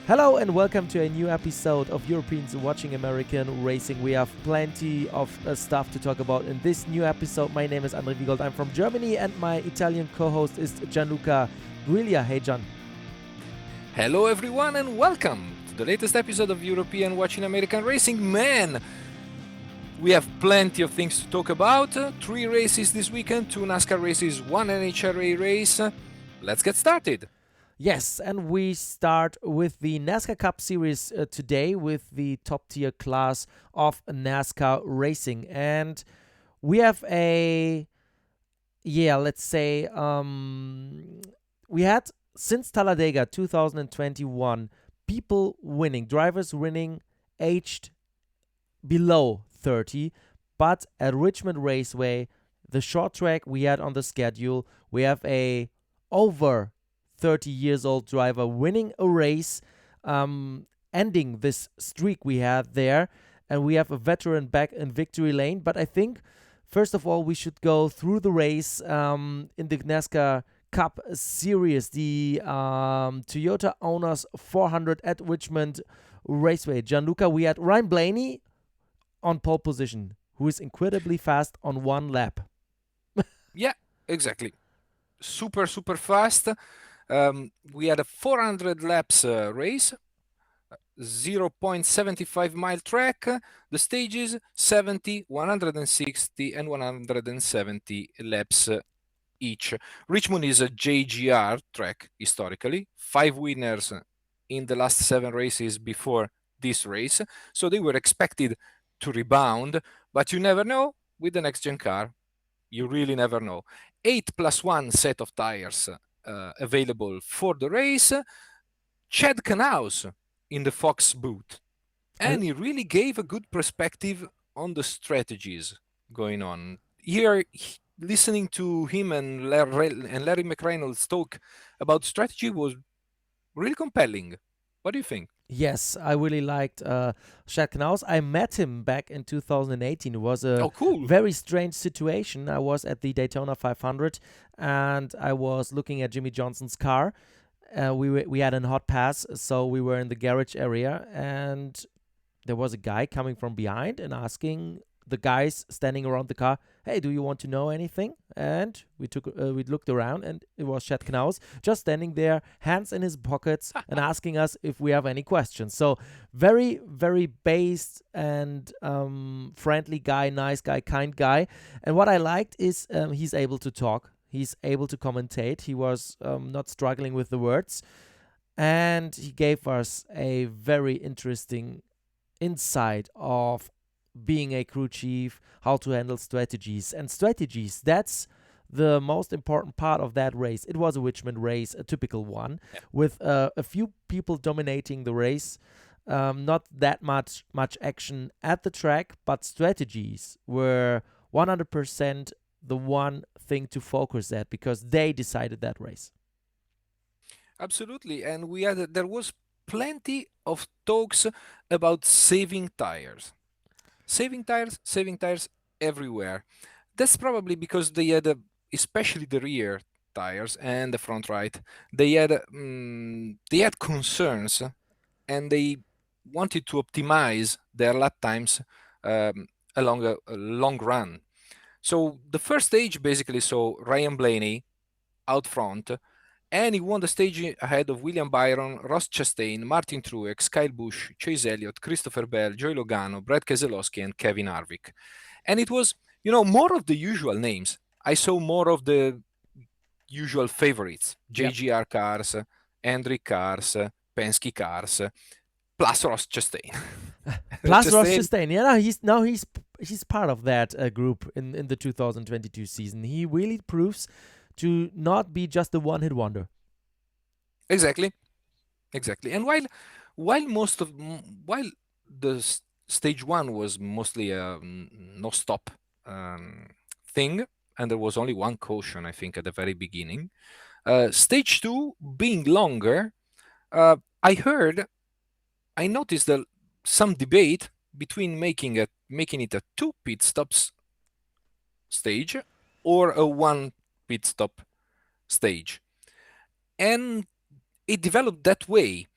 Hello and welcome to a new episode of Europeans Watching American Racing. We have plenty of stuff to talk about in this new episode. My name is André Wiegold. I'm from Germany and my Italian co-host is Gianluca Guiglia. Hey, Gian. Hello everyone and welcome to the latest episode of European Watching American Racing. Man, we have plenty of things to talk about. 3 races this weekend, 2 NASCAR races, 1 NHRA race. Let's get started. Yes, and we start with the NASCAR Cup Series today with the top tier class of NASCAR racing. And we have we had since Talladega 2021 people winning, drivers winning aged below 30, but at Richmond Raceway, the short track we had on the schedule, we have a over 30 years old driver winning a race, ending this streak we had there, and we have a veteran back in victory lane. But I think first of all we should go through the race in the NASCAR Cup Series, the Toyota Owners 400 at Richmond Raceway. Gianluca, we had Ryan Blaney on pole position, who is incredibly fast on one lap. Yeah, exactly. Super fast. We had a 400 laps race, 0.75 mile track. The stages 70, 160 and 170 laps each. Richmond is a JGR track historically. 5 winners in the last 7 races before this race. So they were expected to rebound, but you never know with the next gen car. You really never know. 8+1 set of tires available for the race. Chad Knaus in the Fox booth, and he really gave a good perspective on the strategies going on here. Listening to him and Larry McReynolds talk about strategy was really compelling. What do you think? Yes, I really liked Chad Knaus. I met him back in 2018. It was a cool. very strange situation. I was at the Daytona 500 and I was looking at Jimmy Johnson's car. We had a hot pass, so we were in the garage area, and there was a guy coming from behind and asking the guys standing around the car, "Hey, do you want to know anything?" And we looked around, and it was Chad Knaus just standing there, hands in his pockets, and asking us if we have any questions. So very, very based and friendly guy, nice guy, kind guy. And what I liked is he's able to talk. He's able to commentate. He was not struggling with the words. And he gave us a very interesting insight of being a crew chief, how to handle strategies. And strategies, that's the most important part of that race. It was a Richmond race, a typical one, with a few people dominating the race. Not that much action at the track, but strategies were 100% the one thing to focus at, because they decided that race. Absolutely. And there was plenty of talks about saving tires. Saving tires everywhere. That's probably because they had, especially the rear tires and the front right, they had concerns, and they wanted to optimize their lap times along a long run. So the first stage basically saw Ryan Blaney out front, and he won the stage ahead of William Byron, Ross Chastain, Martin Truex, Kyle Busch, Chase Elliott, Christopher Bell, Joey Logano, Brad Keselowski, and Kevin Harvick. And it was, more of the usual names. I saw more of the usual favorites: JGR cars, Hendrick cars, Penske cars, plus Ross Chastain. Plus Ross Chastain. Yeah, he's part of that group in the 2022 season. He really proves to not be just a one-hit wonder. Exactly. And while the stage 1 was mostly a no stop thing, and there was only one caution, I think, at the very beginning, stage 2 being longer, I noticed some debate between making it a 2 pit stops stage or a 1 pit stop stage. And it developed that way.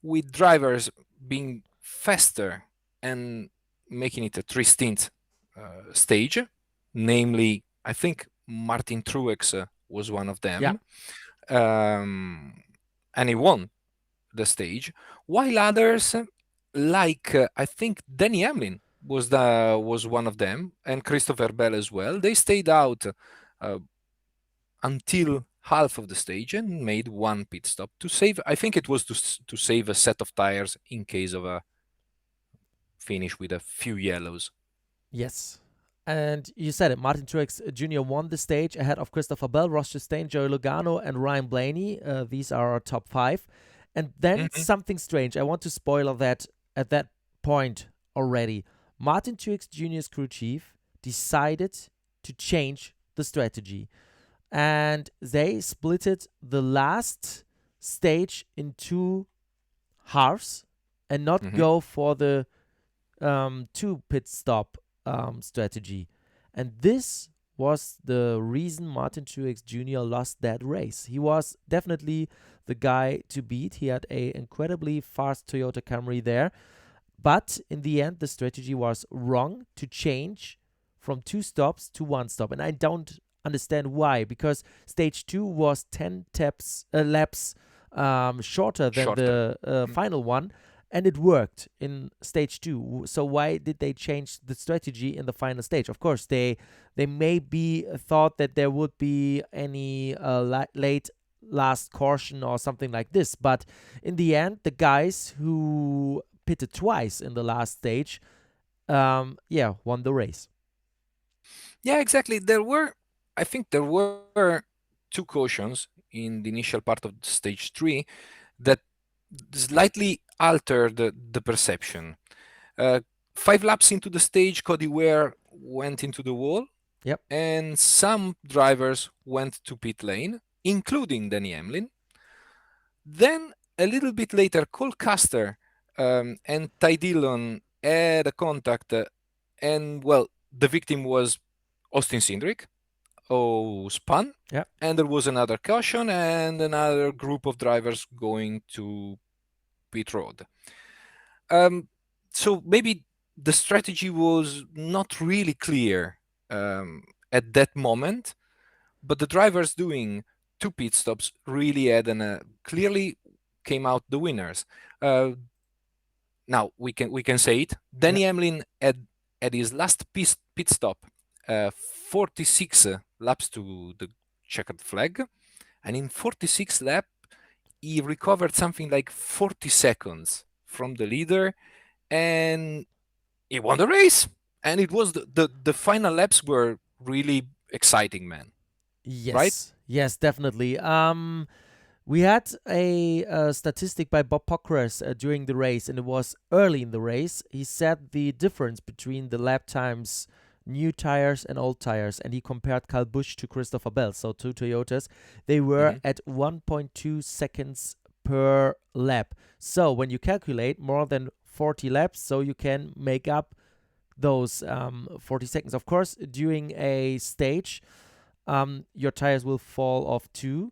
with drivers being faster and making it a three-stint stage, namely, I think Martin Truex was one of Yeah. them, and he won the stage, while others, like I think Danny Hamlin was one of them, and Christopher Bell as well. They stayed out uh, until half of the stage and made one pit stop to save. I think it was to save a set of tires in case of a finish with a few yellows. Yes. And you said it, Martin Truex Jr. won the stage ahead of Christopher Bell, Ross Chastain, Joey Logano, and Ryan Blaney. These are our top five. And then Hmm. something strange. I want to spoil that at that point already. Martin Truex Jr.'s crew chief decided to change the strategy. And they splitted the last stage in two halves and not Hmm. go for the two pit stop strategy. And this was the reason Martin Truex Jr. lost that race. He was definitely the guy to beat. He had a incredibly fast Toyota Camry there. But in the end, the strategy was wrong to change from two stops to one stop. And I don't understand why, because stage two was 10 laps shorter than Shorter. the Mm. final one. And it worked in stage two. So why did they change the strategy in the final stage? Of course, they maybe thought that there would be any late last caution or something like this. But in the end, the guys who pitted twice in the last stage, yeah, won the race. Yeah, exactly. I think there were two cautions in the initial part of stage three that slightly altered the perception. Uh, 5 laps into the stage, Cody Ware went into the wall, Yep. and some drivers went to pit lane, including Danny Hamlin. Then a little bit later, Cole Custer and Ty Dillon had a contact, and well, the victim was Austin Cindric, who spun, Yep. and there was another caution and another group of drivers going to pit road. Um, so maybe the strategy was not really clear at that moment, but the drivers doing two pit stops really had clearly came out the winners. Uh, Now we can say it. Yep. Danny Hamlin had at his last pit stop 46 laps to the checkered flag, and in 46 lap he recovered something like 40 seconds from the leader, and he won the race. And it was the final laps were really exciting, man. Right? Yes. Yes, definitely. We had a statistic by Bob Pockrass during the race, and it was early in the race. He said the difference between the lap times, new tires and old tires, and he compared Kyle Busch to Christopher Bell, so two Toyotas. They were Hmm. at 1.2 seconds per lap. So when you calculate more than 40 laps, so you can make up those 40 seconds. Of course, during a stage, your tires will fall off too.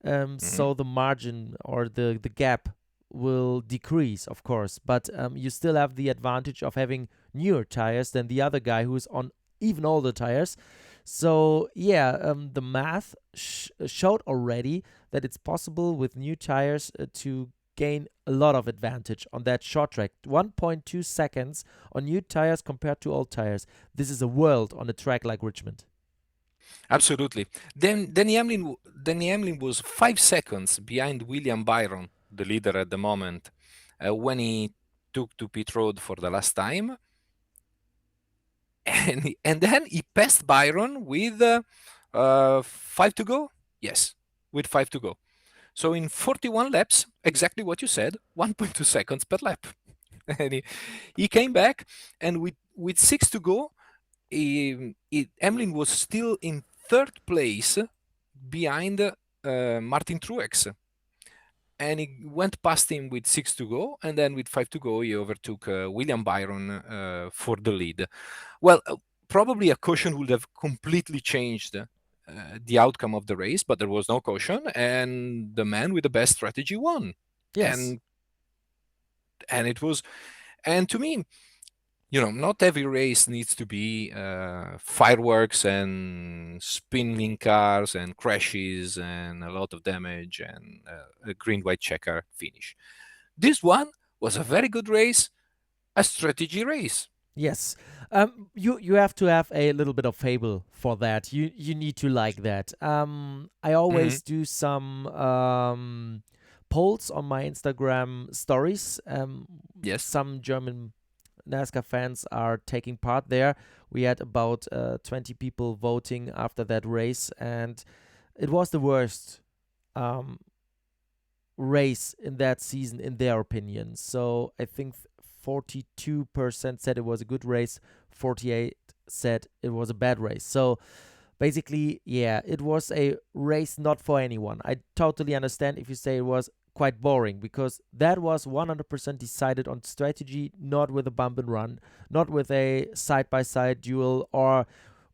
Hmm. So the margin or the gap will decrease, of course, but you still have the advantage of having newer tires than the other guy who's on even older tires. So yeah, the math showed already that it's possible with new tires to gain a lot of advantage on that short track. 1.2 seconds on new tires compared to old tires. This is a world on a track like Richmond. Absolutely. Then Danny Hamlin was 5 seconds behind William Byron, the leader at the moment, when he took to pit road for the last time, and then he passed Byron with 5 to go. Yes, with 5 to go. So in 41 laps, exactly what you said, 1.2 seconds per lap, and he came back, and with 6 to go, Hamlin was still in third place behind Martin Truex, and he went past him with 6 to go, and then with 5 to go, he overtook William Byron for the lead. Well, probably a caution would have completely changed the outcome of the race, but there was no caution, and the man with the best strategy won. Yes. And And it was, and to me, not every race needs to be fireworks and spinning cars and crashes and a lot of damage and a green white checker finish. This one was a very good race, a strategy race. Yes. You have to have a little bit of fable for that. You need to like that. I Hmm. always do some polls on my Instagram stories. Yes. Some German NASCAR fans are taking part there. We had about 20 people voting after that race, and it was the worst um, race in that season, in their opinion. So I think 42% said it was a good race, 48 said it was a bad race. So basically, yeah, it was a race not for anyone. I totally understand if you say it was quite boring, because that was 100% decided on strategy, not with a bump and run, not with a side by side duel, or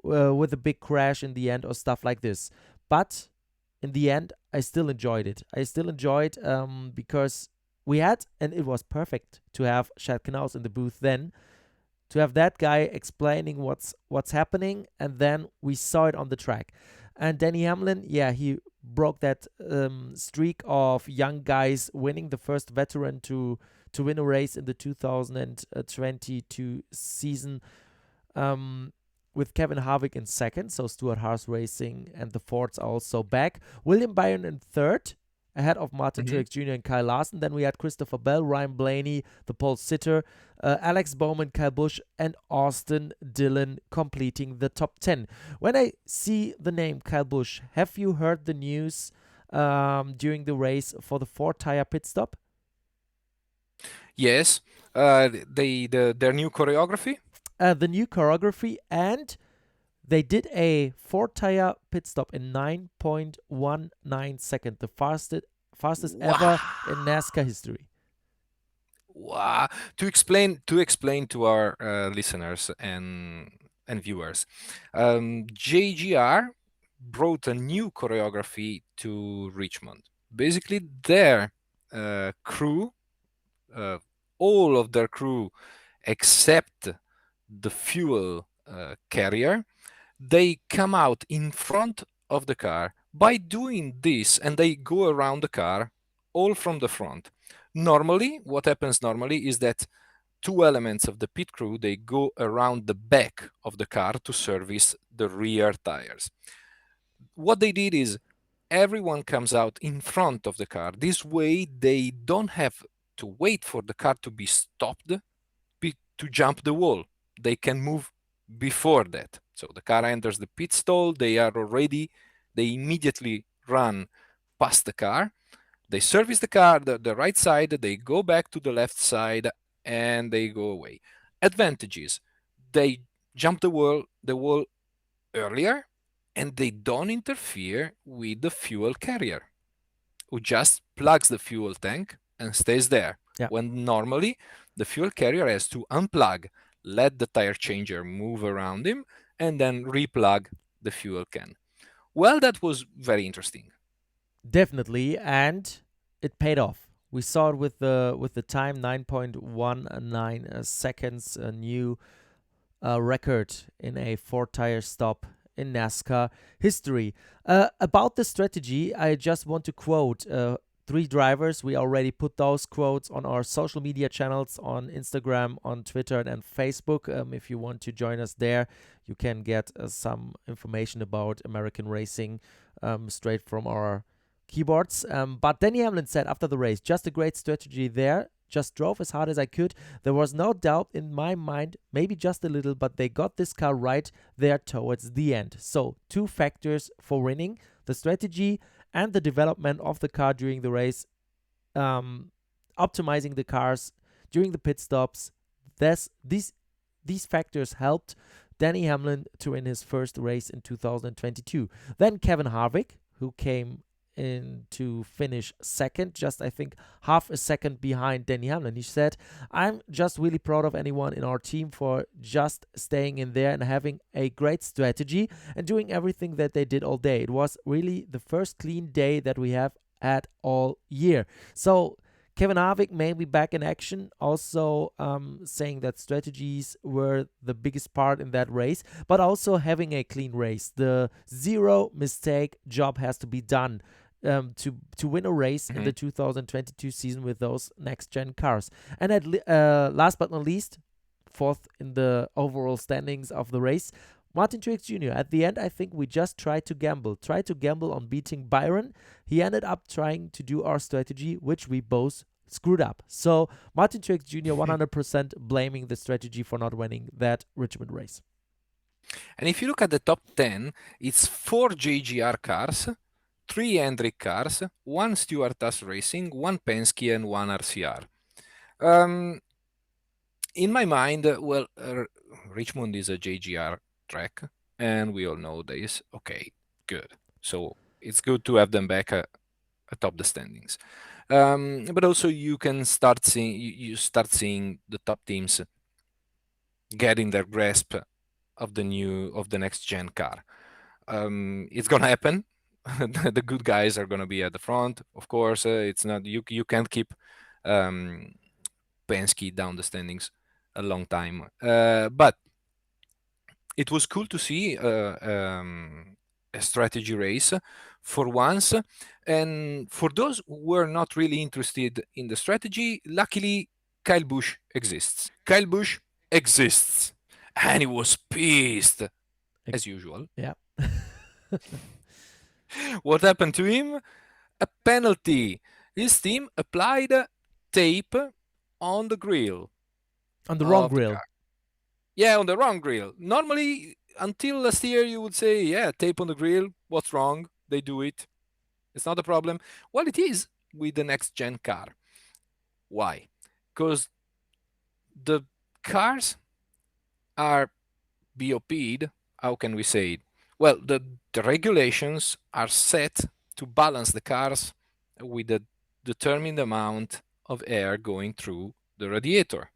with a big crash in the end or stuff like this. But in the end, I still enjoyed it. I still enjoyed because we had, and it was perfect to have Chad Knaus in the booth then, to have that guy explaining what's happening, and then we saw it on the track. And Denny Hamlin, yeah, he broke that streak of young guys winning, the first veteran to win a race in the 2022 season, um, with Kevin Harvick in second, so Stuart Haas Racing and the Fords are also back. William Byron in third, ahead of Martin Hmm. Truex Jr. and Kyle Larson. Then we had Christopher Bell, Ryan Blaney, the pole sitter, Alex Bowman, Kyle Busch, and Austin Dillon completing the top 10. When I see the name Kyle Busch, have you heard the news during the race for the four tire pit stop? Yes. Their new choreography. The new choreography, and they did a four tire pit stop in 9.19 seconds, the fastest ever in Wow. NASCAR history. Wow. To explain to our listeners and viewers, JGR brought a new choreography to Richmond. Basically, their crew, uh, all of their crew except the fuel carrier, they come out in front of the car. By doing this, and they go around the car all from the front. Normally, what happens normally is that two elements of the pit crew, they go around the back of the car to service the rear tires. What they did is everyone comes out in front of the car. This way they don't have to wait for the car to be stopped to jump the wall. They can move before that. So the car enters the pit stall, they immediately run past the car, they service the car, the right side, they go back to the left side, and they go away. Advantages: they jump the wall earlier, and they don't interfere with the fuel carrier, who just plugs the fuel tank and stays there. Yeah, When normally the fuel carrier has to unplug, let the tire changer move around him, and then replug the fuel can. Well, that was very interesting. definitely, and it paid off. We saw it with the time, 9.19 seconds, a new record in a four tire stop in NASCAR history. About the strategy, I just want to quote three drivers. We already put those quotes on our social media channels on Instagram, on Twitter, and Facebook. If you want to join us there, you can get some information about American racing straight from our keyboards. But Danny Hamlin said after the race, just a great strategy there. Just drove as hard as I could. There was no doubt in my mind, maybe just a little, but they got this car right there towards the end. So, two factors for winning: the strategy and the development of the car during the race, um, optimizing the cars during the pit stops. These factors helped Danny Hamlin to win his first race in 2022. Then Kevin Harvick, who came in to finish second, just I think half a second behind Danny Hamlin. He said, I'm just really proud of anyone in our team for just staying in there and having a great strategy and doing everything that they did all day. It was really the first clean day that we have had all year. So Kevin Harvick may be back in action, also saying that strategies were the biggest part in that race, but also having a clean race. The zero mistake job has to be done to win a race in Mhm. the 2022 season with those next gen cars. And last but not least, fourth in the overall standings of the race, Martin Truex Jr. At the end, I think we just tried to gamble on beating Byron. He ended up trying to do our strategy, which we both screwed up. So Martin Truex Jr. 100% blaming the strategy for not winning that Richmond race. And if you look at the top 10, it's 4 JGR cars, 3 Hendrick cars, 1 Stewart-Haas Racing, 1 Penske, and 1 RCR. In my mind, Richmond is a JGR track, and we all know this. Okay, good. So it's good to have them back atop the standings. But also you can start seeing you start seeing the top teams getting their grasp of the next gen car. It's gonna happen. The good guys are gonna be at the front, of course. It's not you can't keep Penske down the standings a long time. But it was cool to see a strategy race for once. And for those who were not really interested in the strategy, luckily Kyle Busch exists. Kyle Busch exists. And he was pissed, as usual. Yeah. What happened to him? A penalty. His team applied tape on the grill On the wrong of the grill. car. Yeah, on the wrong grill. Normally, until last year, you would say, yeah, tape on the grill. What's wrong? They do it. It's not a problem. Well, it is with the next gen car. Why? Because the cars are BOP'd. How can we say it? Well, the regulations are set to balance the cars with a determined amount of air going through the radiator.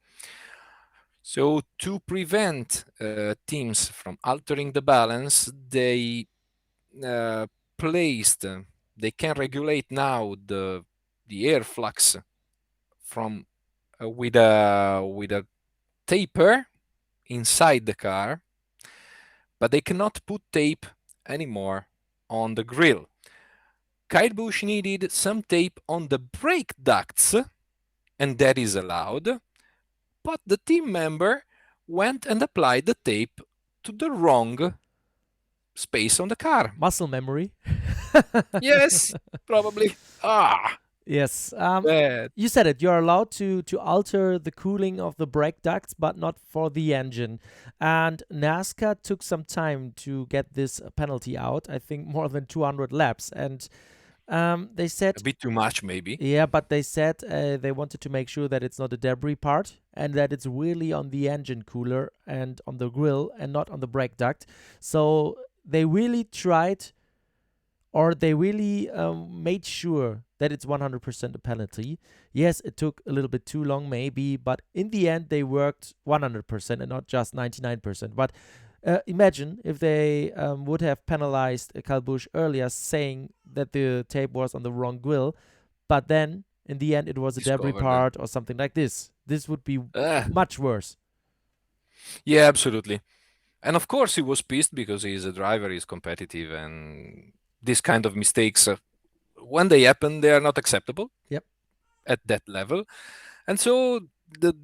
So to prevent teams from altering the balance, uh, placed, they can regulate now the air flux from with a taper inside the car, but they cannot put tape anymore on the grill. Kyle Busch needed some tape on the brake ducts, and that is allowed, but the team member went and applied the tape to the wrong space on the car. Muscle memory. Yes, probably. Yes. Bad. You said it. You're allowed to alter the cooling of the brake ducts, but not for the engine. And NASCAR took some time to get this penalty out. I think more than 200 laps. And they said, A bit too much, maybe. yeah, but they said they wanted to make sure that it's not a debris part and that it's really on the engine cooler and on the grill and not on the brake duct. So they really tried, or they really made sure that it's 100% a penalty. Yes, it took a little bit too long, maybe, but in the end, they worked 100% and not just 99%. But imagine if they would have penalized Kyle Busch earlier, saying that the tape was on the wrong grill, but then in the end, it was a debris Discovered. part or something like this. This would be Ah, much worse. yeah, absolutely. And of course, he was pissed because he's a driver, he's competitive, and these kind of mistakes, when they happen, they are not acceptable. Yep. At that level. And so the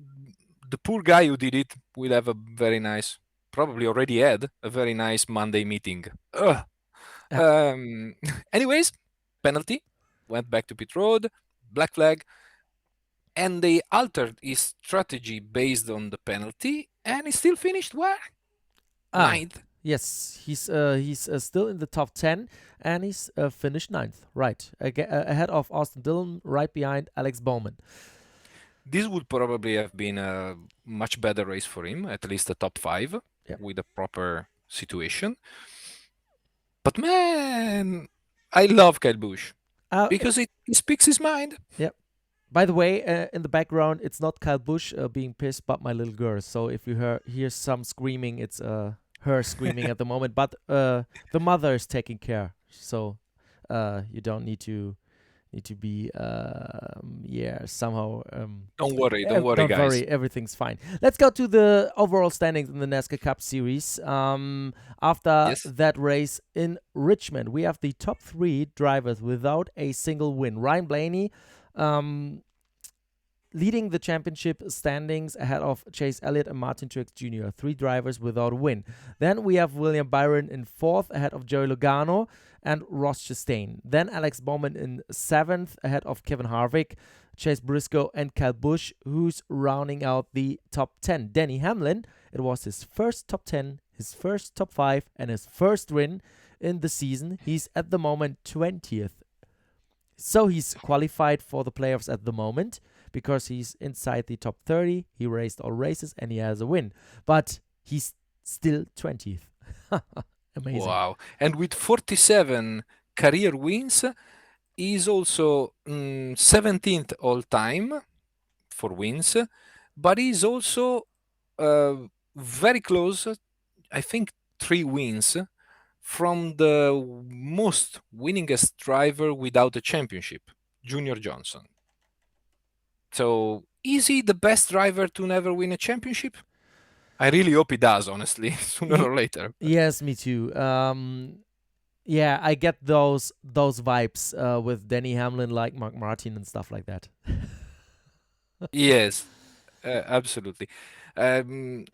the poor guy who did it will have a very nice, probably already had a very nice Monday meeting. Ugh. Yeah. Anyways, penalty, went back to pit road, black flag, and they altered his strategy based on the penalty, and he still finished where? Ninth. Yes, he's still in the top 10 and he's finished ninth, right, ahead of Austin Dillon, right behind Alex Bowman. This would probably have been a much better race for him, at least a top 5, Yep. with a proper situation. But man, I love Kyle Busch because he speaks his mind. Yep. By the way, in the background, it's not Kyle Busch being pissed, but my little girl. So if you hear some screaming, it's her screaming at the moment. But the mother is taking care, so you don't need to need to be somehow Don't worry, don't guys. worry, everything's fine. Let's go to the overall standings in the NASCAR Cup Series. After Yes. that race in Richmond, we have the top three drivers without a single win. Ryan Blaney um, leading the championship standings ahead of Chase Elliott and Martin Truex Jr., three drivers without a win. Then we have William Byron in fourth ahead of Joey Logano and Ross Chastain. Then Alex Bowman in seventh ahead of Kevin Harvick, Chase Briscoe, and Kyle Busch, who's rounding out the top 10. Denny Hamlin, it was his first top 10, his first top 5, and his first win in the season. He's at the moment 20th. So he's qualified for the playoffs at the moment because he's inside the top 30. He raced all races and he has a win. But he's still 20th. Amazing. Wow. And with 47 career wins, he's also 17th all time for wins, but he's also very close, I think 3 wins from the most winningest driver without a championship, Junior Johnson. So, is he the best driver to never win a championship? I really hope he does, honestly, sooner or later. Yes, me too. Yeah, I get those vibes with Denny Hamlin, like Mark Martin and stuff like that. Yes, absolutely. And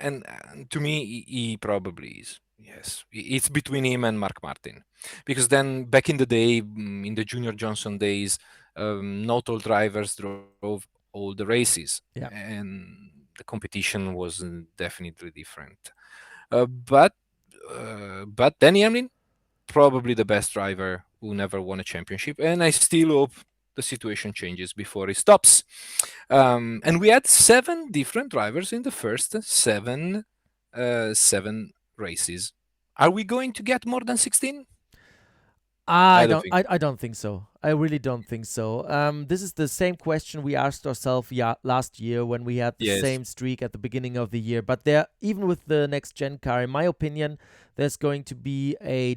to me, he probably is. Yes, it's between him and Mark Martin, because then back in the day, in the Junior Johnson days, not all drivers drove all the races, Yeah. and the competition was definitely different. But Danny Hamlin, probably the best driver who never won a championship, and I still hope the situation changes before he stops. And we had 7 different drivers in the first seven races. Are we going to get more than 16? I don't think. I don't think so. I really don't think so. This is the same question we asked ourselves last year when we had the Yes. same streak at the beginning of the year. But there, even with the next gen car, in my opinion, there's going to be a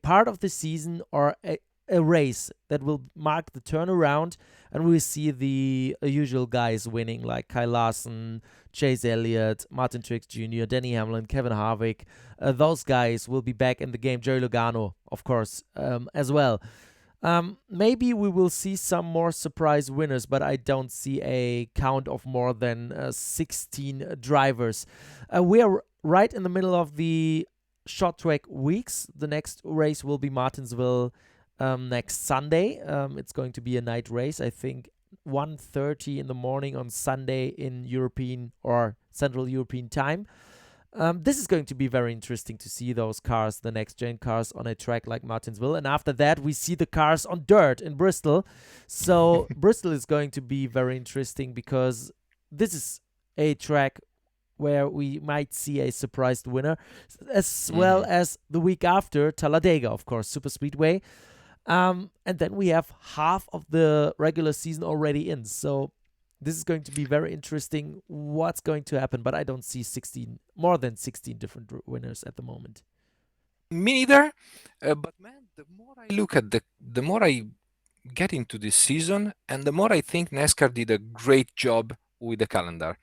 part of the season or a race that will mark the turnaround, and we see the usual guys winning, like Kyle Larson, Chase Elliott, Martin Truex Jr., Denny Hamlin, Kevin Harvick. Those guys will be back in the game. Joey Logano, of course, as well. Maybe we will see some more surprise winners, but I don't see a count of more than 16 drivers. We are right in the middle of the short track weeks. The next race will be Martinsville next Sunday. It's going to be a night race, I think 1:30 in the morning on Sunday in European or Central European time. This is going to be very interesting to see those cars, the next gen cars, on a track like Martinsville. And after that, we see the cars on dirt in Bristol. So Bristol is going to be very interesting because this is a track where we might see a surprised winner, as well as the week after, Talladega, of course, Super Speedway. And then we have half of the regular season already in. So this is going to be very interesting what's going to happen, but I don't see more than 16 different winners at the moment. Me neither. But man, the more I look at the more I get into this season, and the more I think NASCAR did a great job with the calendar,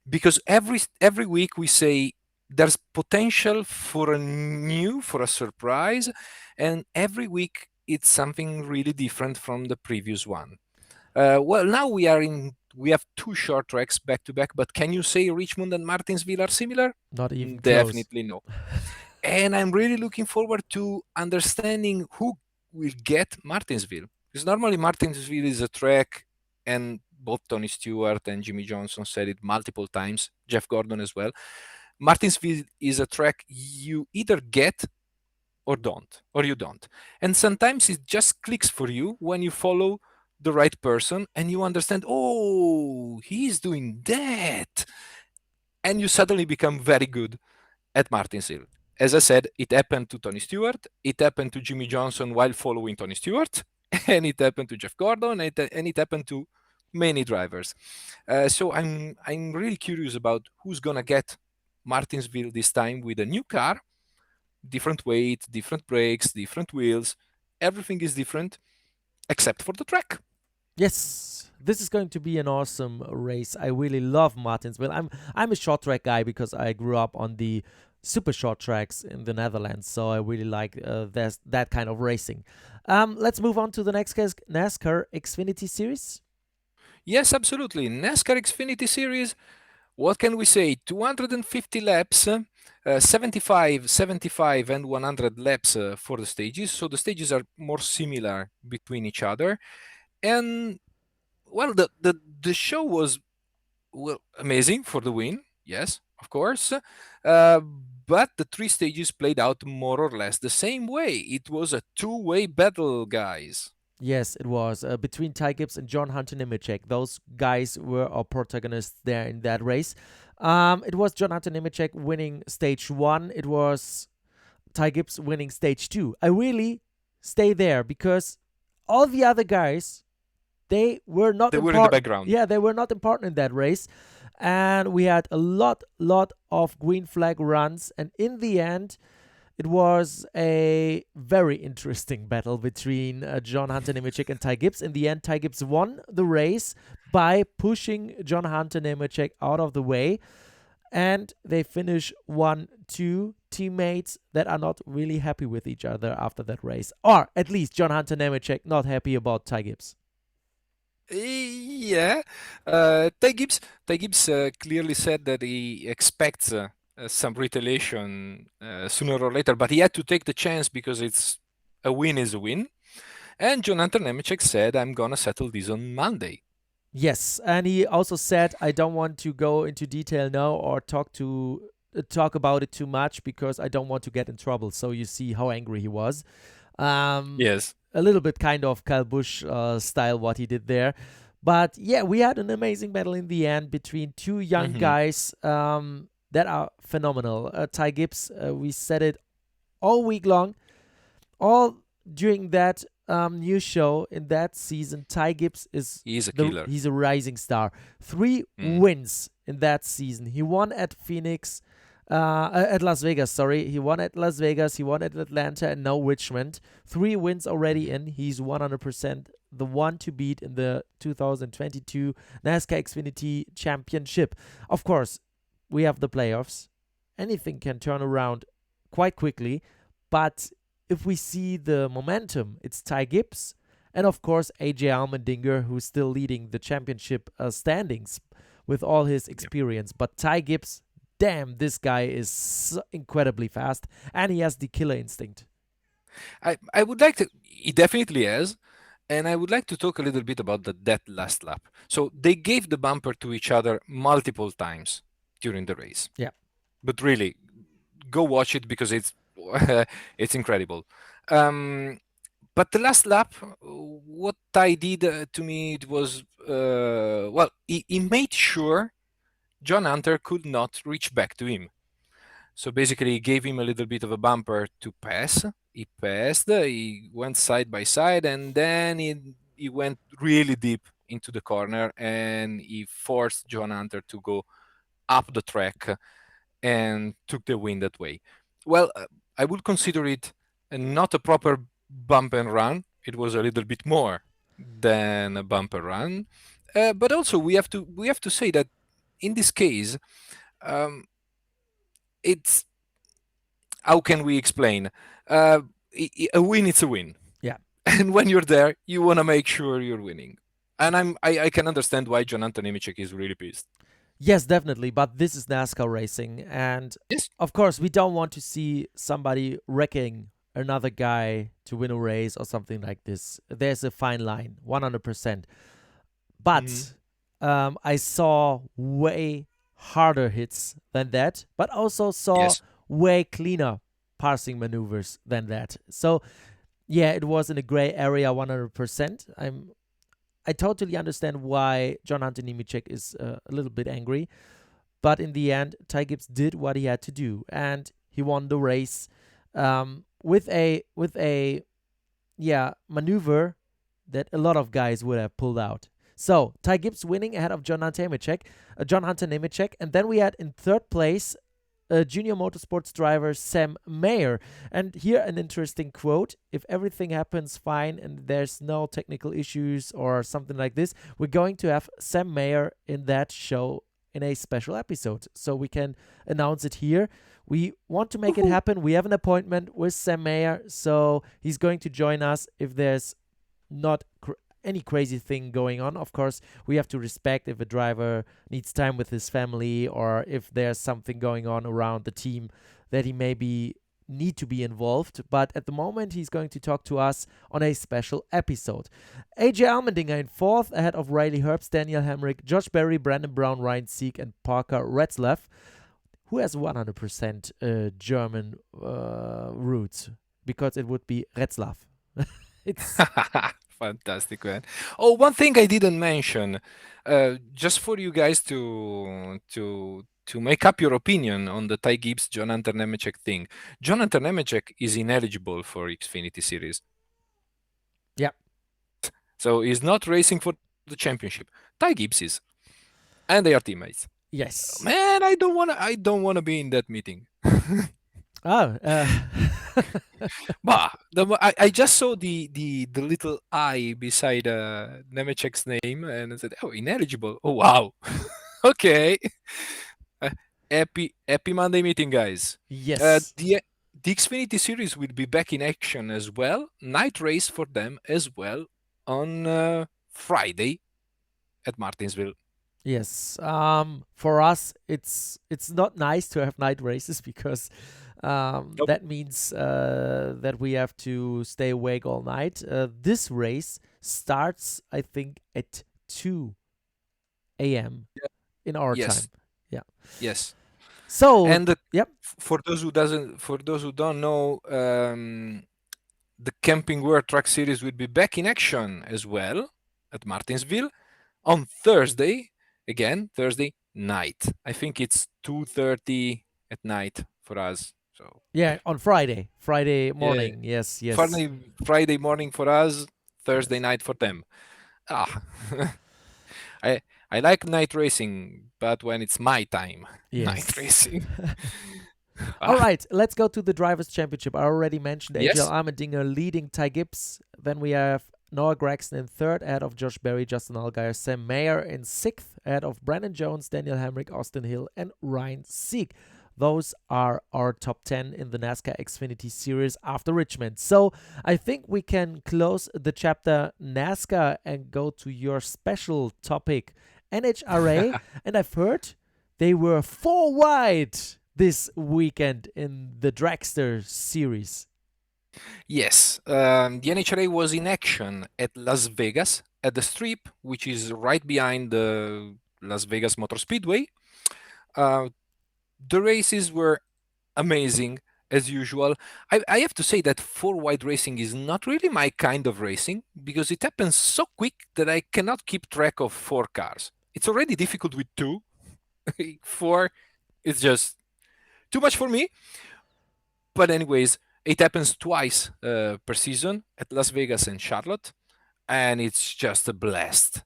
because every week we say there's potential for a surprise, and every week it's something really different from the previous one. Well, now we have 2 short tracks back to back, but can you say Richmond and Martinsville are similar? Not even Definitely no. And I'm really looking forward to understanding who will get Martinsville, because normally Martinsville is a track, and both Tony Stewart and Jimmy Johnson said it multiple times, Jeff Gordon as well. Martinsville is a track you either get or don't, or you don't. And sometimes it just clicks for you when you follow the right person and you understand, oh, he's doing that. And you suddenly become very good at Martinsville. As I said, it happened to Tony Stewart, it happened to Jimmy Johnson while following Tony Stewart, and it happened to Jeff Gordon, and it happened to many drivers. So I'm really curious about who's gonna get Martinsville this time with a new car, different weight, different brakes, different wheels. Everything is different. except for the track. Yes, this is going to be an awesome race. I really love Martinsville. I'm a short track guy because I grew up on the super short tracks in the Netherlands, so I really like that kind of racing. Let's move on to the next case, NASCAR Xfinity Series. Yes, absolutely. NASCAR Xfinity Series, what can we say? 250 laps, 75, 75, and 100 laps for the stages. So the stages are more similar between each other. And well, the show was amazing for the win. Yes, of course. Uh, but the three stages played out more or less the same way. It was a two-way battle, guys. Yes, it was between Ty Gibbs and John Hunter Nemechek. Those guys were our protagonists there in that race. It was John Hunter Nemechek winning stage one. It was Ty Gibbs winning stage two. I really stay there because all the other guys, they were not They were in the important. background. Yeah, they were not important in that race. And we had a lot of green flag runs. And in the end, it was a very interesting battle between John Hunter Nemechek and Ty Gibbs. In the end, Ty Gibbs won the race by pushing John Hunter Nemechek out of the way. And they finish 1-2, teammates that are not really happy with each other after that race. Or at least John Hunter Nemechek not happy about Ty Gibbs. Yeah, Ty Gibbs clearly said that he expects some retaliation sooner or later, but he had to take the chance because it's a win is a win. And Jonathan Nemechek said, "I'm gonna settle this on Monday." Yes, and he also said, "I don't want to go into detail now or talk about it too much because I don't want to get in trouble." So you see how angry he was. Um, Yes. a little bit kind of Kyle Busch style what he did there, but yeah, we had an amazing battle in the end between two young Hmm. guys that are phenomenal. Ty Gibbs, we said it all week long, all during that news show in that season. Ty Gibbs is He's a killer. he's a rising star. Three Mm. wins in that season. He won at Phoenix, at Las Vegas. Sorry, he won at Las Vegas. He won at Atlanta and now Richmond. Three wins already in. He's 100% the one to beat in the 2022 NASCAR Xfinity Championship. Of course, we have the playoffs. Anything can turn around quite quickly, but if we see the momentum, it's Ty Gibbs and of course AJ Allmendinger, who's still leading the championship standings with all his Yep. experience. But Ty Gibbs, damn, this guy is so incredibly fast and he has the killer instinct. I would like to. He definitely has, and I would like to talk a little bit about that last lap. So they gave the bumper to each other multiple times during the race. Yeah. But really, go watch it because it's it's incredible. But the last lap, what Ty did to me, it was well, he made sure John Hunter could not reach back to him. So basically, he gave him a little bit of a bumper to pass. He passed, he went side by side, and then he went really deep into the corner and he forced John Hunter to go up the track and took the win that way. Well, I would consider it not a proper bump and run. It was a little bit more than a bumper run, but also we have to say that in this case, um, it's how can we explain? Uh, a win, it's a win, Yeah. and when you're there, you want to make sure you're winning. And I can understand why John Anton Nemechek is really pissed. Yes, definitely. But this is NASCAR racing. And Yes. of course, we don't want to see somebody wrecking another guy to win a race or something like this. There's a fine line, 100%. Mhm. But I saw way harder hits than that, but also saw Yes. way cleaner passing maneuvers than that. So yeah, it was in a gray area 100%. I totally understand why John Hunter Nemechek is a little bit angry, but in the end, Ty Gibbs did what he had to do, and he won the race with a maneuver that a lot of guys would have pulled out. So Ty Gibbs winning ahead of John Hunter Nemechek, and then we had in third place junior motorsports driver Sam Mayer. And here an interesting quote: "If everything happens fine and there's no technical issues or something like this, we're going to have Sam Mayer in that show in a special episode." So we can announce it here. We want to make it Woohoo. happen. We have an appointment with Sam Mayer, so he's going to join us if there's not any crazy thing going on. Of course, we have to respect if a driver needs time with his family or if there's something going on around the team that he maybe need to be involved. But at the moment, he's going to talk to us on a special episode. AJ Allmendinger in fourth, ahead of Riley Herbst, Daniel Hemrick, Josh Berry, Brandon Brown, Ryan Sieg, and Parker Retzlaff, who has 100% German roots, because it would be Retzlaff. It's Fantastic, man. Oh, one thing I didn't mention, just for you guys to make up your opinion on the Ty Gibbs Jonathan Nemechek thing. Jonathan Nemechek is ineligible for Xfinity Series, yeah, so he's not racing for the championship. Ty Gibbs is, and they are teammates. yes. Man, I don't wanna be in that meeting. Oh, Bah, I just saw the little I beside Nemechek's name and I said, "Oh, ineligible. Oh, wow. Okay. Uh, happy Monday meeting, guys." yes. The Xfinity Series will be back in action as well. Night race for them as well on Friday at Martinsville. Yes. For us, it's not nice to have night races because Nope. that means that we have to stay awake all night. This race starts, I think, at 2 a.m. Yeah. in our Yes. time. Yeah. Yes. So, And yep. for those who don't know, the Camping World Truck Series will be back in action as well at Martinsville on Thursday. Again, Thursday night. I think it's 2:30 at night for us. So Yeah, on Friday. Friday yeah, morning. Yes, yes. Friday morning for us, Thursday Yes. night for them. Ah, I I like night racing, but when it's my time, night Yes. racing. All Ah, right, let's go to the Drivers' Championship. I already mentioned AJL yes, Allmendinger leading Ty Gibbs. Then we have Noah Gragson in third, ahead of Josh Berry, Justin Allgaier, Sam Mayer in sixth, ahead of Brandon Jones, Daniel Hemrick, Austin Hill, and Ryan Sieg. Those are our top 10 in the NASCAR Xfinity Series after Richmond. So I think we can close the chapter NASCAR and go to your special topic, NHRA. And I've heard they were 4 wide this weekend in the Dragster Series. yes. The NHRA was in action at Las Vegas at the Strip, which is right behind the Las Vegas Motor Speedway. The races were amazing as usual. I have to say that four wide racing is not really my kind of racing because it happens so quick that I cannot keep track of four cars. It's already difficult with two. Four, it's just too much for me. But anyways, it happens twice per season at Las Vegas and Charlotte, and it's just a blast.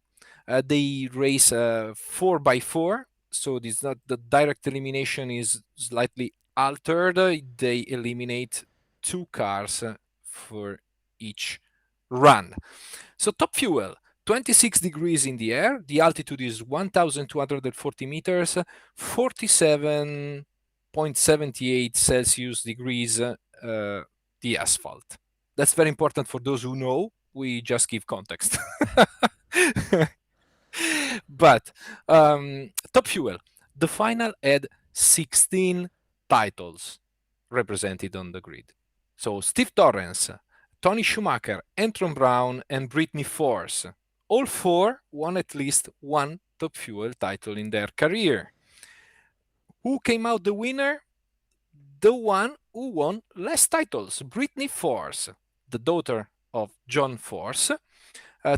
They race 4x4, so this not the direct elimination is slightly altered. They eliminate two cars for each run. So top fuel, 26 degrees in the air. The altitude is 1,240 meters, 47.78 Celsius degrees the asphalt. That's very important for those who know. We just give context. But top fuel, the final had 16 titles represented on the grid. So Steve Torrence, Tony Schumacher, Antron Brown, and Brittany Force, all four won at least one top fuel title in their career. Who came out the winner? The one who won less titles, Brittany Force, the daughter of John Force.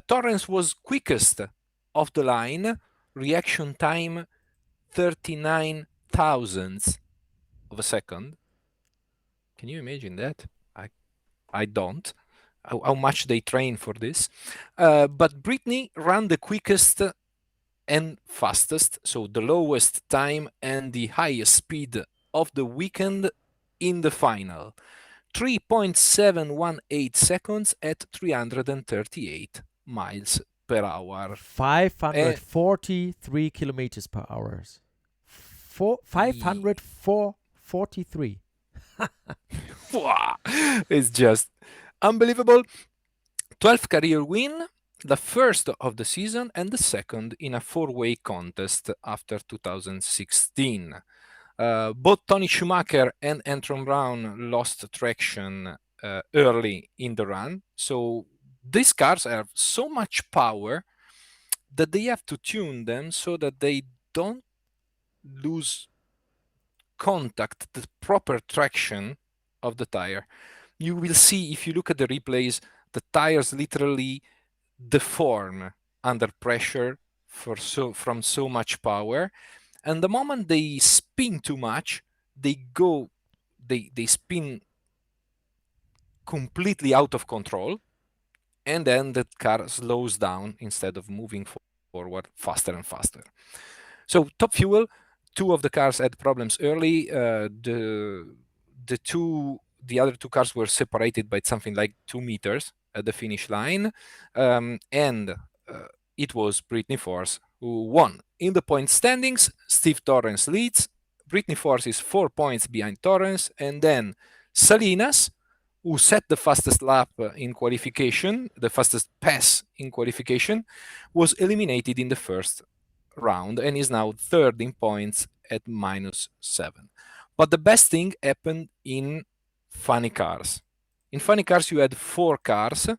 Torrance was quickest off the line, reaction time 39 thousandths of a second. Can you imagine that? I don't. How much they train for this. But Brittany ran the quickest and fastest, so the lowest time and the highest speed of the weekend in the final. 3.718 seconds at 338 miles per hour. 543 kilometers per hour. 543. It's just unbelievable. 12th career win, the first of the season and the second in a four-way contest after 2016. Both Tony Schumacher and Anton Brown lost traction early in the run. So these cars have so much power that they have to tune them so that they don't lose contact, the proper traction of the tire. You will see if you look at the replays, the tires literally deform under pressure from so much power. And the moment they spin too much, they spin completely out of control, and then the car slows down instead of moving forward faster and faster. So top fuel, two of the cars had problems early. The other two cars were separated by something like 2 meters at the finish line, and it was Brittany Force who won. In the point standings, Steve Torrence leads. Brittany Force is 4 points behind Torrence, and then Salinas, who set the fastest lap in qualification, the fastest pass in qualification, was eliminated in the first round and is now third in points at -7. But the best thing happened in funny cars. In funny cars, you had 4 cars,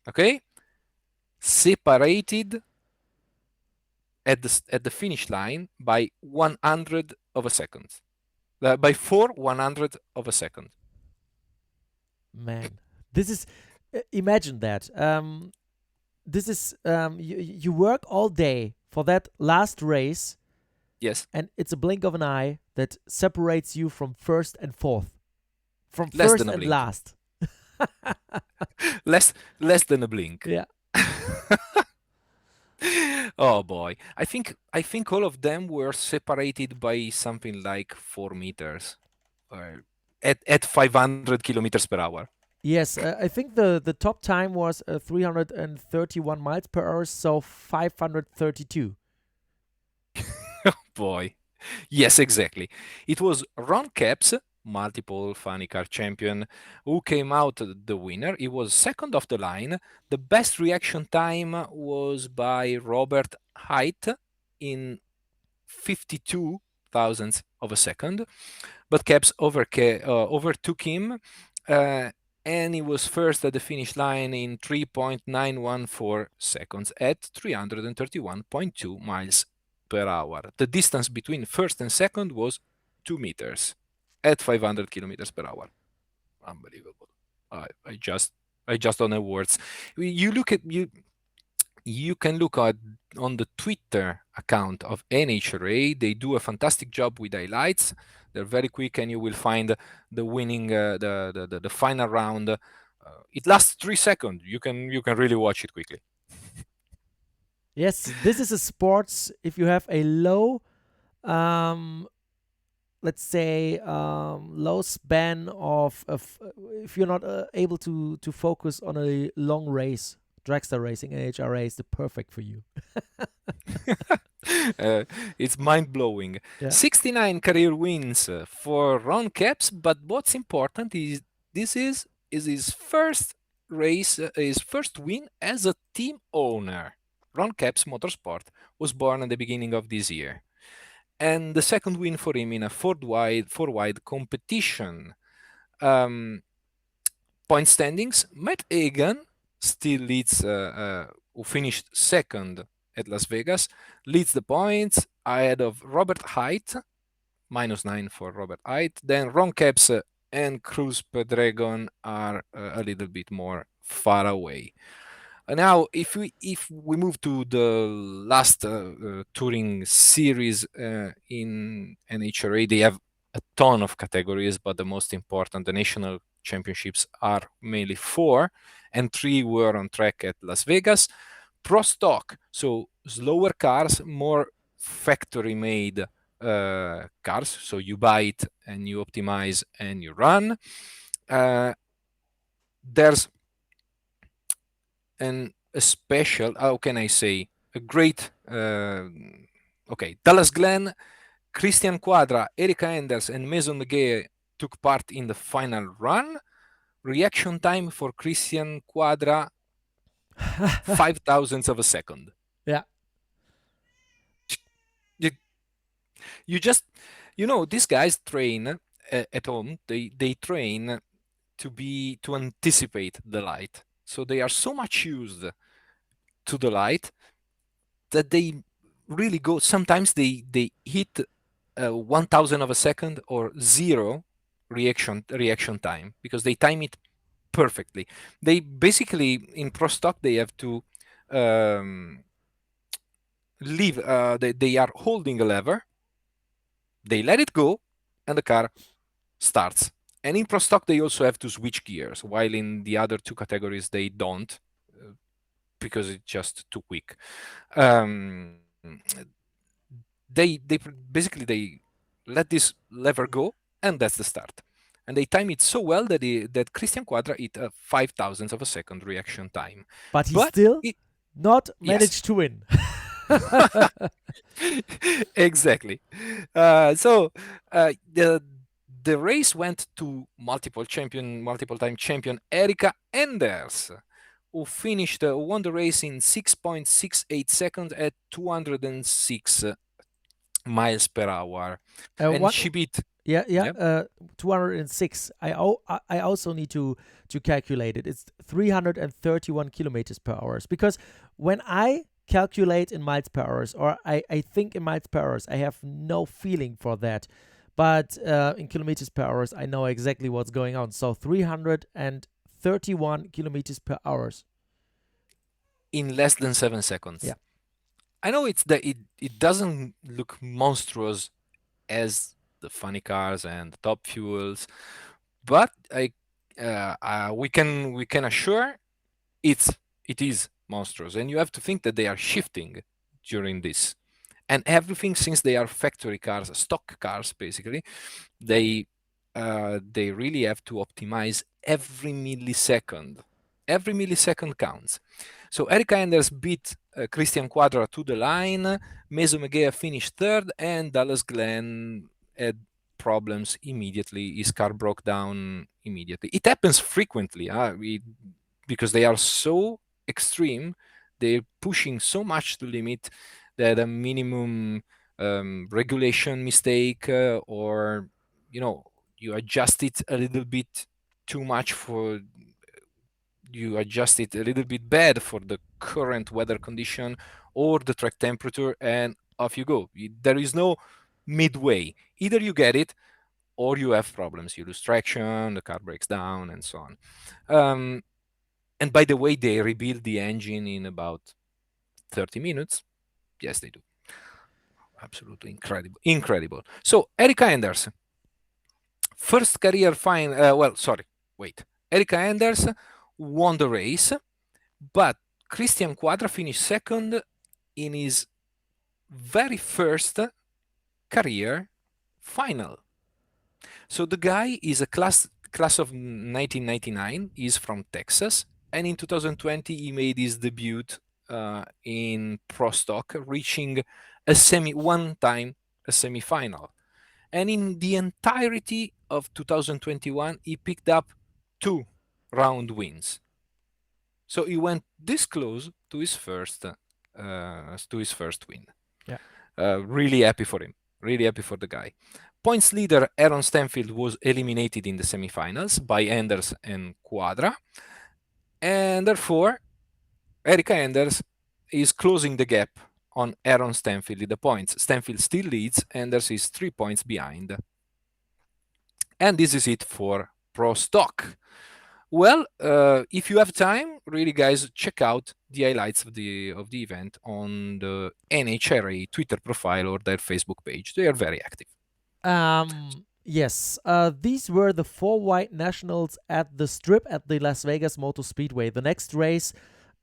okay, separated at the finish line by 100 of a second, by 4/100 of a second. Man, this is imagine that. This is you work all day for that last race, Yes, and it's a blink of an eye that separates you from first and fourth, from less first than a and blink. last. less than a blink. Yeah. Oh boy, I think all of them were separated by something like 4 meters, at 500 kilometers per hour. Yes, I think the top time was 331 miles per hour, so 532. Boy, yes, exactly. It was Ron Capps, multiple funny car champion, who came out the winner. He was second off the line. The best reaction time was by Robert Height in 52 thousandths of a second, but Capps overtook him, and he was first at the finish line in 3.914 seconds at 331.2 miles per hour. The distance between first and second was 2 meters at 500 kilometers per hour. Unbelievable. I just don't have words. You can look on the Twitter account of NHRA. They do a fantastic job with highlights. They're very quick, and you will find the winning, the final round. It lasts 3 seconds. You can really watch it quickly. Yes, this is a sports. If you have a low, let's say, low span of if you're not able to focus on a long race, dragster racing, NHRA is the perfect for you. It's mind-blowing. Yeah. 69 career wins for Ron Capps, but what's important is this is his first race, his first win as a team owner. Ron Capps Motorsport was born at the beginning of this year, and the second win for him in a four-wide competition. Point standings: Matt Hagan still leads, who finished second at Las Vegas, leads the points ahead of Robert Height, -9 for Robert Height. Then Ron Capps and Cruz Pedregon are a little bit more far away. Now, if we move to the last touring series in NHRA, they have a ton of categories, but the most important, the national championships, are mainly 4, and 3 were on track at Las Vegas. Pro stock, so slower cars, more factory-made cars. So you buy it and you optimize and you run. There's a special, how can I say, a great, okay, Dallas Glenn, Christian Quadra, Erika Enders, and Mason McGee took part in the final run. Reaction time for Christian Quadra, 5 thousandths of a second. Yeah. You, you just, these guys train at home. They train to anticipate the light. So they are so much used to the light that they really go. Sometimes they hit 1,000 of a second or zero reaction time because they time it perfectly. They basically in pro stock they have to leave. They are holding a lever. They let it go, and the car starts. And in pro stock they also have to switch gears, while in the other two categories they don't, because it's just too quick. They basically they let this lever go, and that's the start. And they time it so well that Christian Quadra hit a 5 thousandths of a second reaction time. But he But still it, not yes, managed to win. exactly. So the race went to multiple time champion Erika Enders, who won the race in 6.68 seconds at 206 miles per hour, and One, she beat. yeah, yeah, Yeah, 206. I also need to calculate it. It's 331 kilometers per hour. Because when I calculate in miles per hours, or I think in miles per hours, I have no feeling for that. But in kilometers per hours, I know exactly what's going on. So 331 kilometers per hours. in less than 7 seconds. Yeah. I know it doesn't look monstrous as the funny cars and top fuels, but we can assure it is monstrous, and you have to think that they are shifting during this, and everything, since they are factory cars, stock cars basically, they really have to optimize every millisecond. Every millisecond counts. So Erika Enders beat Christian Quadra to the line. Meso Megea finished third, and Dallas Glenn had problems immediately. His car broke down immediately. It happens frequently because they are so extreme. They're pushing so much to limit that a minimum regulation mistake or you adjust it a little bit too much you adjust it a little bit bad for the current weather condition or the track temperature, and off you go. There is no midway. Either you get it or you have problems. You lose traction, the car breaks down, and so on. And by the way, they rebuild the engine in about 30 minutes. Yes, they do. Absolutely incredible. So Erika Enders, first career fine. Erika Enders won the race, but Christian Quadra finished second in his very first career final. So the guy is a class of 1999. He's from Texas, and in 2020 he made his debut in Pro Stock, reaching one time a semi-final. And in the entirety of 2021, he picked up 2 round wins. So he went this close to his first win. Yeah. Really happy for him. Really happy for the guy. Points leader Aaron Stanfield was eliminated in the semifinals by Enders and Quadra, and therefore Erika Enders is closing the gap on Aaron Stanfield in the points. Stanfield still leads. Enders is 3 points behind. And this is it for Pro Stock. Well, if you have time, really, guys, check out the highlights of the event on the NHRA Twitter profile or their Facebook page. They are very active. Yes. These were the 4 white nationals at the Strip at the Las Vegas Motor Speedway. The next race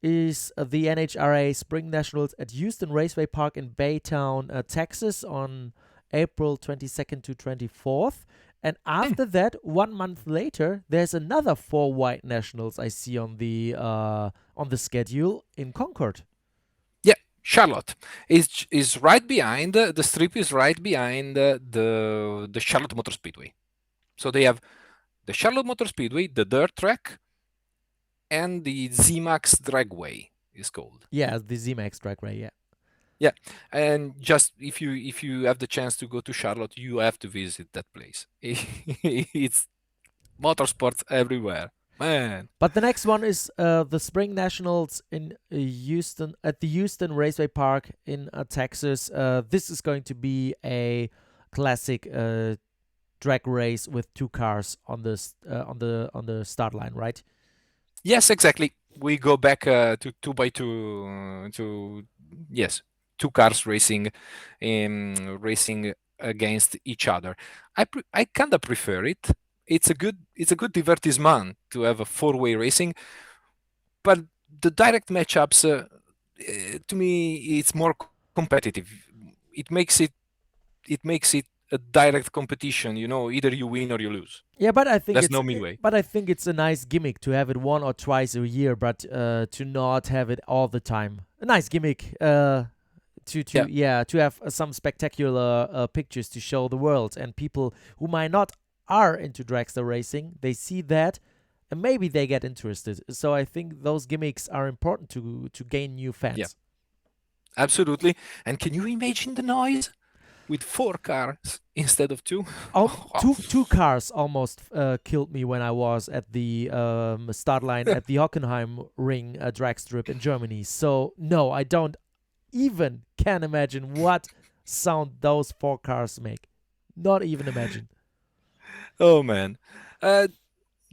is the NHRA Spring Nationals at Houston Raceway Park in Baytown, Texas on April 22nd to 24th. And after that, 1 month later, there's another 4 white nationals I see on the schedule in Concord. Yeah, Charlotte is right behind the strip is right behind the Charlotte Motor Speedway. So they have the Charlotte Motor Speedway, the dirt track, and the ZMAX Dragway is called. Yeah, the ZMAX Dragway. Yeah. Yeah, and just if you have the chance to go to Charlotte, you have to visit that place. It's motorsports everywhere, man. But the next one is the Spring Nationals in Houston, at the Houston Raceway Park in Texas. This is going to be a classic drag race with 2 cars on the start line, right? Yes, exactly. We go back to 2x2 to yes, 2 cars racing against each other. I kind of prefer it. It's a good divertissement to have a 4-way racing, but the direct matchups to me it's more competitive. It makes it a direct competition, either you win or you lose. Yeah, but I think There's no midway. But I think it's a nice gimmick to have it 1 or twice a year, but to not have it all the time. A nice gimmick. To have some spectacular pictures to show the world, and people who might not are into dragster racing, they see that and maybe they get interested. So I think those gimmicks are important to gain new fans. Yeah. Absolutely. And can you imagine the noise with 4 cars instead of 2? Two cars almost killed me when I was at the start line at the Hockenheim Ring drag strip in Germany. So no, I don't even can imagine what sound those 4 cars make. Not even imagine. Oh man.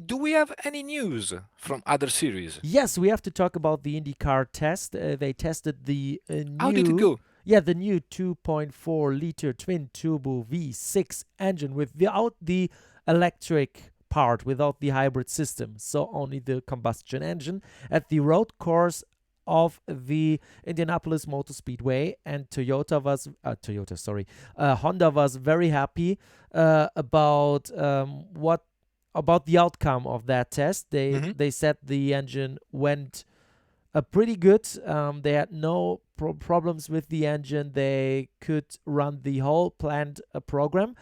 Do we have any news from other series? Yes, we have to talk about the IndyCar test. They tested the new. How did it go? Yeah, the new 2.4 liter twin turbo V6 engine without the electric part, without the hybrid system. So only the combustion engine at the road course of the Indianapolis Motor Speedway, and Honda was very happy about the outcome of that test. They said the engine went pretty good. They had no problems with the engine. They could run the whole planned program.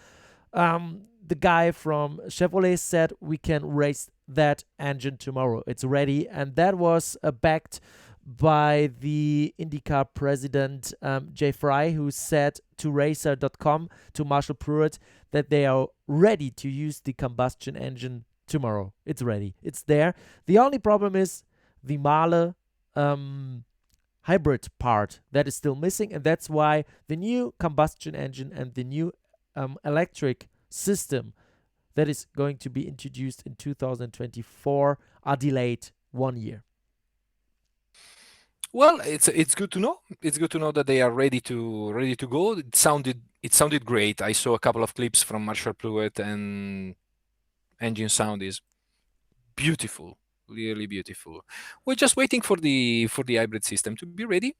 The guy from Chevrolet said we can race that engine tomorrow. It's ready, and that was backed by the IndyCar president Jay Fry, who said to Racer.com, to Marshall Pruitt, that they are ready to use the combustion engine tomorrow. It's ready. It's there. The only problem is the Mahle hybrid part that is still missing, and that's why the new combustion engine and the new electric system that is going to be introduced in 2024 are delayed 1 year. Well, it's good to know. It's good to know that they are ready to go. It sounded great. I saw a couple of clips from Marshall Pruitt, and engine sound is beautiful, really beautiful. We're just waiting for the hybrid system to be ready.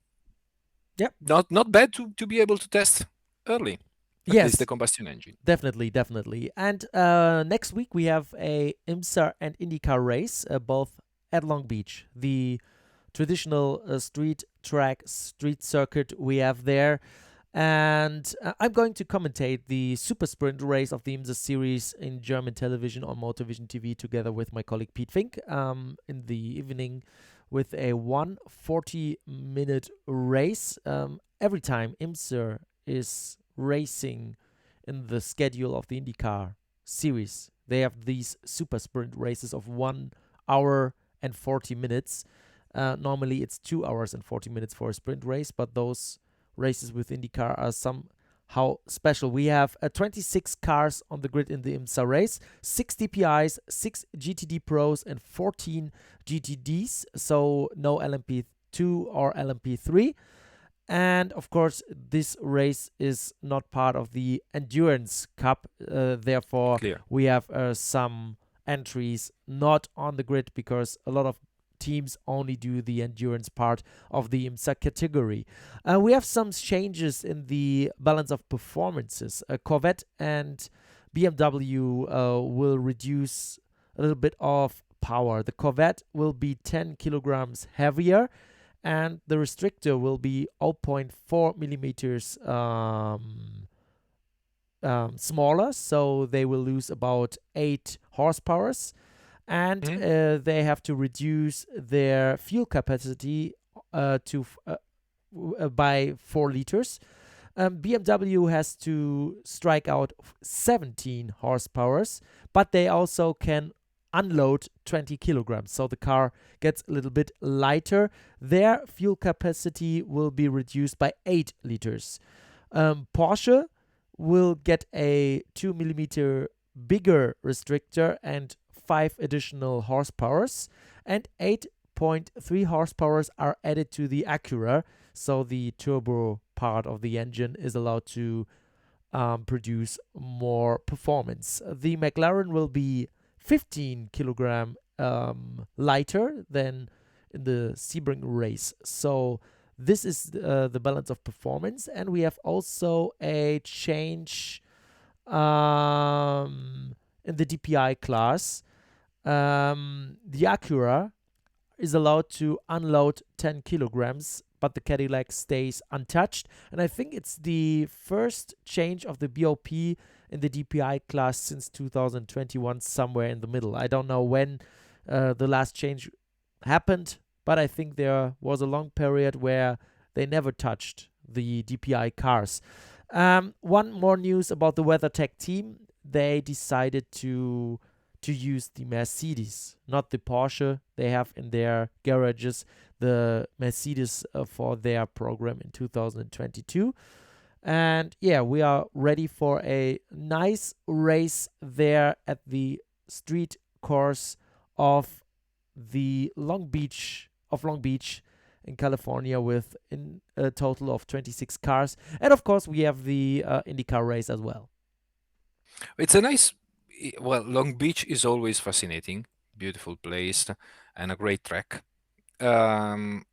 Yep. Not bad to be able to test early. At least the combustion engine. Definitely. And next week we have a IMSA and IndyCar race, both at Long Beach. The traditional street circuit we have there. And I'm going to commentate the super sprint race of the IMSA series in German television on Motorvision TV together with my colleague Pete Fink in the evening with a 140-minute race. Every time IMSA is racing in the schedule of the IndyCar series, they have these super sprint races of 1 hour and 40 minutes. Normally it's 2 hours and 40 minutes for a sprint race, but those races with IndyCar are somehow special. We have 26 cars on the grid in the IMSA race, 6 DPIs, 6 GTD Pros, and 14 GTDs, so no LMP2 or LMP3. And of course, this race is not part of the Endurance Cup. Therefore, Clear. we have some entries not on the grid because a lot of teams only do the endurance part of the IMSA category. We have some changes in the balance of performances. Corvette and BMW will reduce a little bit of power. The Corvette will be 10 kilograms heavier, and the restrictor will be zero point 0.4 millimeters smaller, so they will lose about 8 horsepowers, and Mhm. they have to reduce their fuel capacity by 4 liters. BMW has to strike out 17 horsepowers, but they also can unload 20 kilograms, so the car gets a little bit lighter. Their fuel capacity will be reduced by 8 liters. Porsche will get a 2 millimeter bigger restrictor and 5 additional horsepowers, and 8.3 horsepowers are added to the Acura, so the turbo part of the engine is allowed to produce more performance. The McLaren will be 15 kilogram lighter than in the Sebring race. So this is the balance of performance, and we have also a change in the DPI class. The Acura is allowed to unload 10 kilograms, but the Cadillac stays untouched. And I think it's the first change of the BOP in the DPI class since 2021, somewhere in the middle. I don't know when the last change happened, but I think there was a long period where they never touched the DPI cars. One more news about the WeatherTech team. They decided to use the Mercedes, not the Porsche. They have in their garages the Mercedes for their program in 2022. And yeah, we are ready for a nice race there at the street course of the Long Beach in California, with in a total of 26 cars. And of course, we have the IndyCar race as well. It's a nice, well, Long Beach is always fascinating, beautiful place, and a great track. And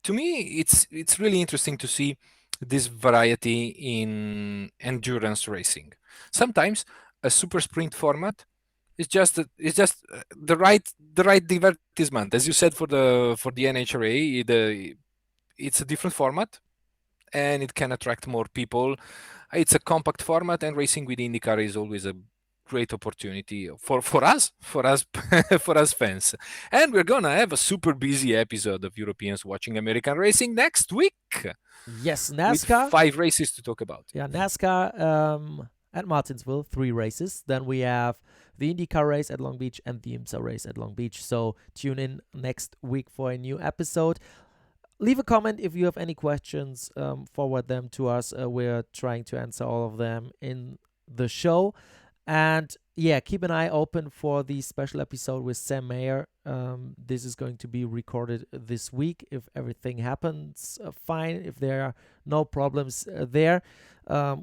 to me, it's really interesting to see this variety in endurance racing. Sometimes a super sprint format is just the right advertisement, as you said, for the NHRA. It's a different format, and it can attract more people. It's a compact format, and racing with IndyCar is always a great opportunity for us for us fans. And we're gonna have a super busy episode of Europeans Watching American Racing next week Yes, with NASCAR. 5 races to talk about. Yeah, NASCAR at Martinsville, 3 races. Then we have the IndyCar race at Long Beach and the IMSA race at Long Beach. So tune in next week for a new episode. Leave a comment if you have any questions. Forward them to us. We're trying to answer all of them in the show. And yeah, keep an eye open for the special episode with Sam Mayer. This is going to be recorded this week. If everything happens fine, if there are no problems there,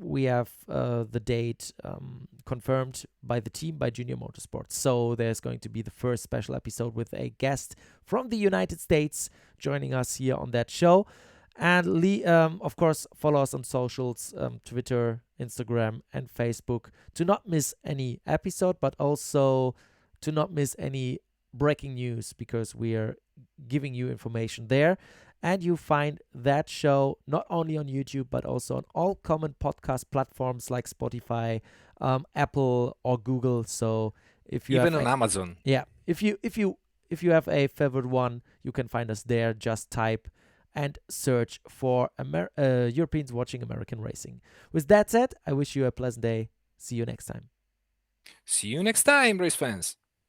we have the date confirmed by the team, by Junior Motorsports. So there's going to be the first special episode with a guest from the United States joining us here on that show. And of course, follow us on socials, Twitter, Instagram, and Facebook, to not miss any episode, but also to not miss any breaking news, because we are giving you information there. And you find that show not only on YouTube, but also on all common podcast platforms like Spotify, Apple, or Google. So if you Even have on Amazon. yeah, if you have a favorite one, you can find us there. Just type and search for Europeans Watching American Racing. With that said, I wish you a pleasant day. See you next time. See you next time, race fans.